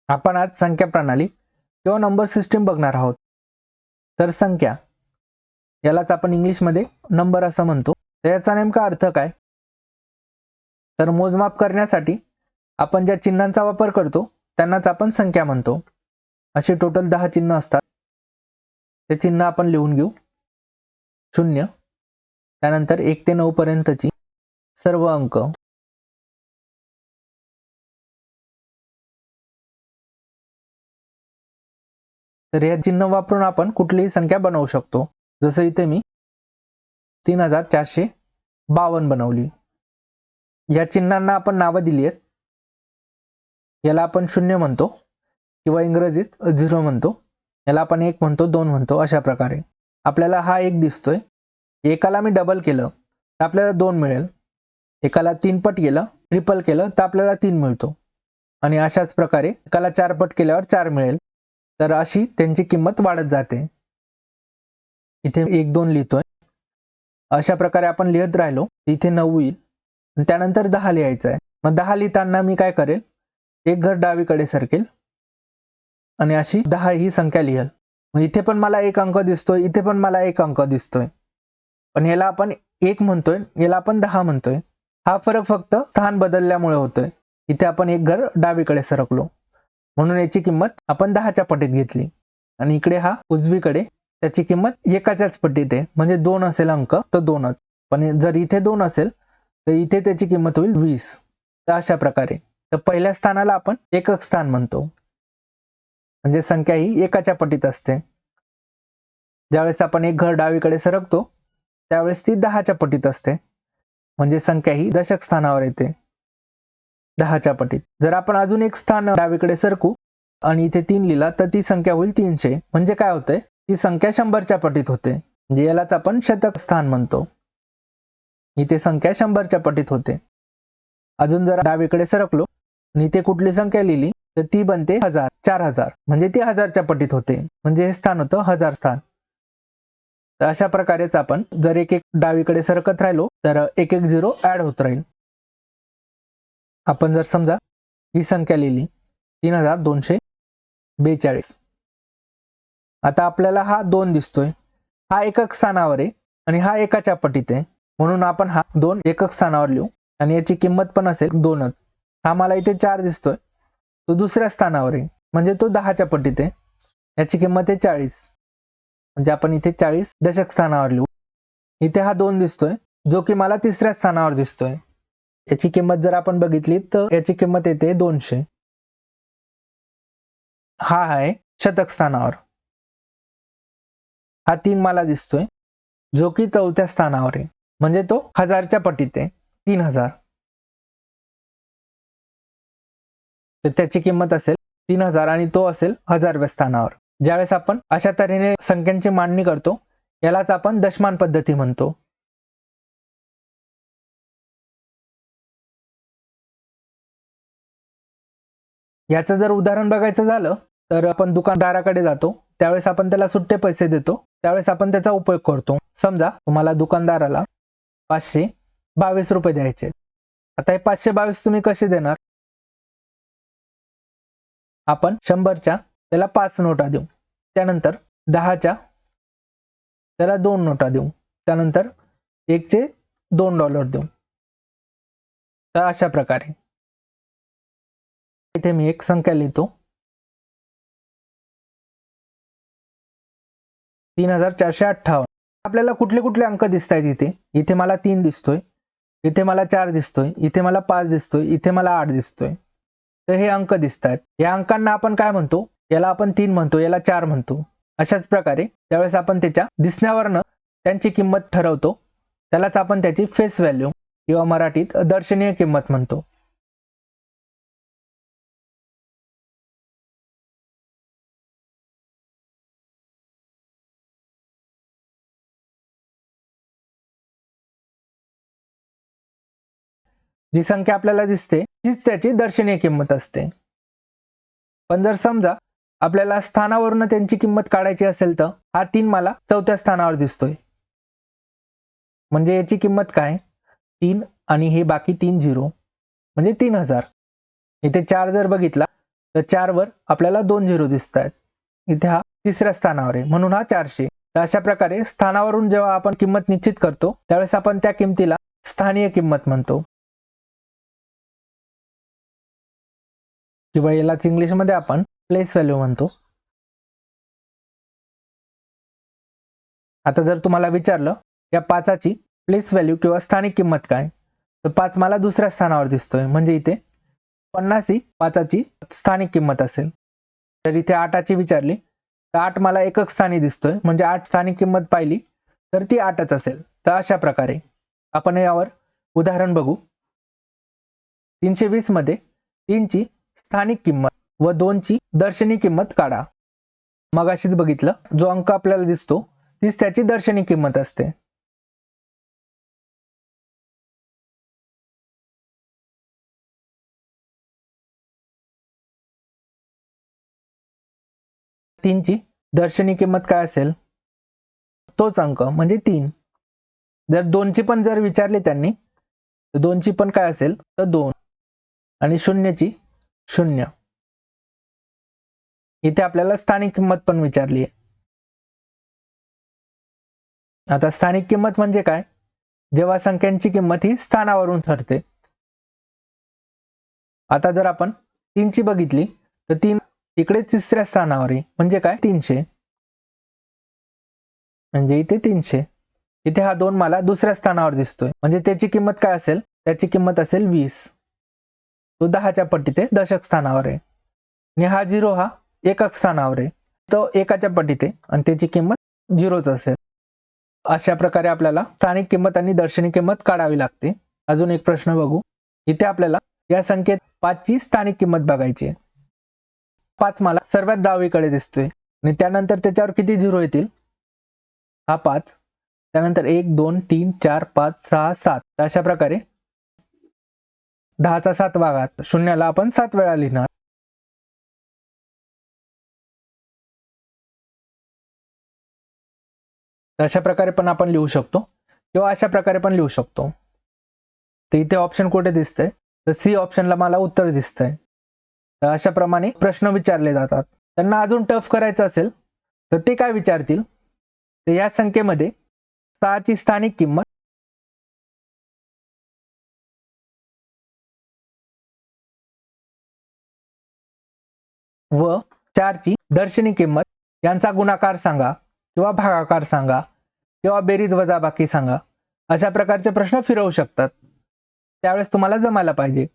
आपण आज संख्या प्रणाली किंवा नंबर सिस्टीम बघणार आहोत। तर संख्या यालाच आपण इंग्लिशमध्ये नंबर असं म्हणतो। तर याचा नेमका अर्थ काय? तर मोजमाप करण्यासाठी आपण ज्या चिन्हांचा वापर करतो त्यांनाच आपण संख्या म्हणतो। असे टोटल 10 चिन्ह असतात। ते चिन्ह आपण लिहून घेऊ। 0 त्यानंतर 1 ते 9 पर्यंतची सर्व अंक, तर हे चिन्ह वापरून आपण कुठलीही संख्या बनवू शकतो। जसं इथे मी 3452 बनवली। या चिन्हांना आपण नावं दिली आहेत। याला आपण 0 म्हणतो किंवा इंग्रजीत 0 म्हणतो। याला आपण 1 म्हणतो, 2 म्हणतो। अशा प्रकारे आपल्याला हा 1 दिसतोय। एकाला मी डबल केलं तर आपल्याला 2 मिळेल। एकाला 3 पट केलं, ट्रिपल केलं तर आपल्याला 3 मिळतो। आणि अशाच प्रकारे एकाला 4 पट केल्यावर 4 मिळेल। तर अशी त्यांची किंमत वाढत जाते। इथे 1 2 लिहितोय। अशा प्रकारे आपण लिहत राहिलो इथे 9 होईल। त्यानंतर 10 लिहायचं आहे। मग 10 लिहिताना मी काय करेल, एक घर डावीकडे सरकेल आणि अशी 10 ही संख्या लिहेल। मग इथे पण मला एक अंक दिसतोय, इथे पण मला एक अंक दिसतोय। पण याला आपण 1 म्हणतोय, याला आपण 10 म्हणतोय। हा फरक फक्त स्थान बदलल्यामुळे होतोय। इथे आपण एक घर डावीकडे सरकलो म्हणून याची किंमत आपण 10च्या पटीत घेतली। आणि इकडे हा उजवीकडे, त्याची किंमत एकाच्याच पटीत आहे। म्हणजे 2 असेल अंक तर 2च। पण जर इथे 2 असेल तर इथे त्याची किंमत होईल 20। तर अशा प्रकारे तर पहिल्या स्थानाला आपण एकक स्थान म्हणतो। म्हणजे संख्या ही एकाच्या पटीत असते। ज्यावेळेस आपण एक घर डावीकडे सरकतो त्यावेळेस ती 10च्या पटीत असते। म्हणजे संख्या ही दशक स्थानावर येते 10च्या पटीत। जर आपण अजून एक स्थान डावीकडे सरकू आणि इथे 3 लिहिला तर ती संख्या होईल 300। म्हणजे काय होतंय, ती संख्या 100च्या पटीत होते। म्हणजे यालाच आपण शतक स्थान म्हणतो। इथे संख्या 100च्या पटीत होते। अजून जर डावीकडे सरकलो आणि इथे कुठली संख्या लिहिली तर ती बनते 1000, 4000। म्हणजे ती 1000च्या पटीत होते। म्हणजे हे स्थान होतं 1000 स्थान। तर अशा प्रकारेच आपण जर एक एक डावीकडे सरकत राहिलो तर एक एक 0 ऍड होत राहील। आपण जर समजा ही संख्या लिहिली 3242। आता आपल्याला हा 2 दिसतोय। हा एकक स्थानावर आहे आणि हा एकाच्या पटीत आहे। म्हणून आपण हा 2 एकक स्थानावर लिहू आणि याची किंमत पण असेल 2च। हा मला इथे 4 दिसतोय, तो दुसऱ्या स्थानावर आहे म्हणजे तो 10च्या पटीत आहे। याची किंमत आहे 40। म्हणजे आपण इथे 40 दशक स्थानावर लिहू। इथे हा 2 दिसतोय जो की मला तिसऱ्या स्थानावर दिसतोय। याची किंमत जर आपण बघितली तर याची किंमत येते 200। हा आहे शतक स्थानावर। हा 3 मला दिसतोय जो की चौथ्या स्थानावर आहे। म्हणजे तो 1000च्या पटीत आहे, 3000। तर त्याची किंमत असेल 3000 आणि तो असेल 1000व्या स्थानावर। ज्यावेळेस आपण अशा तऱ्हेने संख्यांची मांडणी करतो यालाच आपण दशमान पद्धती म्हणतो। याचं जर उदाहरण बघायचं झालं तर आपण दुकानदाराकडे जातो, त्यावेळेस आपण त्याला सुट्टे पैसे देतो, त्यावेळेस आपण त्याचा उपयोग करतो। समजा तुम्हाला दुकानदाराला 522 रुपये द्यायचे। आता हे 522 तुम्ही कसे देणार? आपण 100च्या त्याला 5 नोटा देऊ, त्यानंतर 10च्या त्याला 2 नोटा देऊ, त्यानंतर 1चे $2 देऊ। तर अशा प्रकारे इथे मी एक संख्या लिहितो 3458। आपल्याला कुठले कुठले अंक दिसतायत इथे? इथे मला 3 दिसतोय, इथे मला 4 दिसतोय, इथे मला 5 दिसतोय, इथे मला 8 दिसतोय। तर हे अंक दिसतात। या अंकांना आपण काय म्हणतो? याला आपण 3 म्हणतो, याला 4 म्हणतो। अशाच प्रकारे त्यावेळेस आपण त्याच्या दिसण्यावरनं त्यांची किंमत ठरवतो, त्यालाच आपण त्याची फेस व्हॅल्यू किंवा मराठीत दर्शनीय किंमत म्हणतो। जी संख्या आपल्याला दिसते तीच त्याची दर्शनीय किंमत असते। पण जर समजा आपल्याला स्थानावरून त्यांची किंमत काढायची असेल तर हा 3 मला चौथ्या स्थानावर दिसतोय। म्हणजे याची किंमत काय? 3 आणि हे बाकी 3 0 म्हणजे 3000। इथे 4 जर बघितला तर 4 वर आपल्याला 2 झिरो दिसत आहेत. इथे हा तिसऱ्या स्थानावर आहे म्हणून हा 400. तर अशा प्रकारे स्थानावरून जेव्हा आपण किंमत निश्चित करतो त्यावेळेस आपण त्या किमतीला स्थानीय किंमत म्हणतो, किंवा यालाच इंग्लिशमध्ये आपण प्लेस व्हॅल्यू म्हणतो. आता जर तुम्हाला विचारलं या 5ची प्लेस व्हॅल्यू किंवा स्थानिक किंमत काय, तर 5 मला दुसऱ्या स्थानावर दिसतोय म्हणजे इथे 50 ही 5ची स्थानिक किंमत असेल. तर इथे 8ची विचारली तर 8 मला एकक स्थानी दिसतोय म्हणजे 8 स्थानिक किंमत पाहिली तर ती 8च असेल. तर अशा प्रकारे आपण यावर उदाहरण बघू. 320 मध्ये 3ची स्थानिक किंमत व 2ची दर्शनी किंमत काढा. मगाशीच बघितलं, जो अंक आपल्याला दिसतो तीच त्याची दर्शनी किंमत असते. तीनची दर्शनी किंमत काय असेल, तोच अंक म्हणजे 3. जर 2ची पण जर विचारली त्यांनी तर 2ची पण काय असेल तर 2 आणि 0ची 0. इथे आपल्याला स्थानिक किंमत पण विचारली आहे. आता स्थानिक किंमत म्हणजे काय, जेव्हा संख्यांची किंमत ही स्थानावरून ठरते. आता जर आपण 3ची बघितली तर 3 इकडे तिसऱ्या स्थानावर आहे म्हणजे काय 300, म्हणजे इथे 300. इथे हा 2 मला दुसऱ्या स्थानावर दिसतोय म्हणजे त्याची किंमत काय असेल, त्याची किंमत असेल 20. तो 10च्या पटीत आहे, दशक स्थानावर आहे. आणि हा 0 हा एकक स्थानावर आहे, तो एकाच्या पटीत आहे आणि त्याची किंमत 0च असेल. अशा प्रकारे आपल्याला स्थानिक किंमत आणि दर्शनी किंमत काढावी लागते. अजून एक प्रश्न बघू. इथे आपल्याला या संख्येत 5ची स्थानिक किंमत बघायची आहे. 5 मला सर्वात डावीकडे दिसतोय आणि त्यानंतर त्याच्यावर किती झिरो येतील, हा 5, त्यानंतर 1 2 3 4 5 6 7. अशा प्रकारे 10चा 7वा घात शून्याला आपण 7 वेळा लिहिणार. अशा प्रकारे पण आपण लिहू शकतो किंवा अशा प्रकारे पण लिहू शकतो. तर इथे ऑप्शन कुठे दिसतंय, तर सी ऑप्शनला मला उत्तर दिसतंय. तर अशा प्रमाणे प्रश्न विचारले जातात. त्यांना अजून टफ करायचं असेल तर ते काय विचारतील, तर या संख्येमध्ये 6ची स्थानिक किंमत व 4ची दर्शनी किंमत यांचा गुणाकार सांगा किंवा भागाकार सांगा किंवा बेरीज वजाबाकी सांगा. अशा प्रकारचे प्रश्न फिरवू शकतात. त्यावेळेस तुम्हाला जमायला पाहिजे.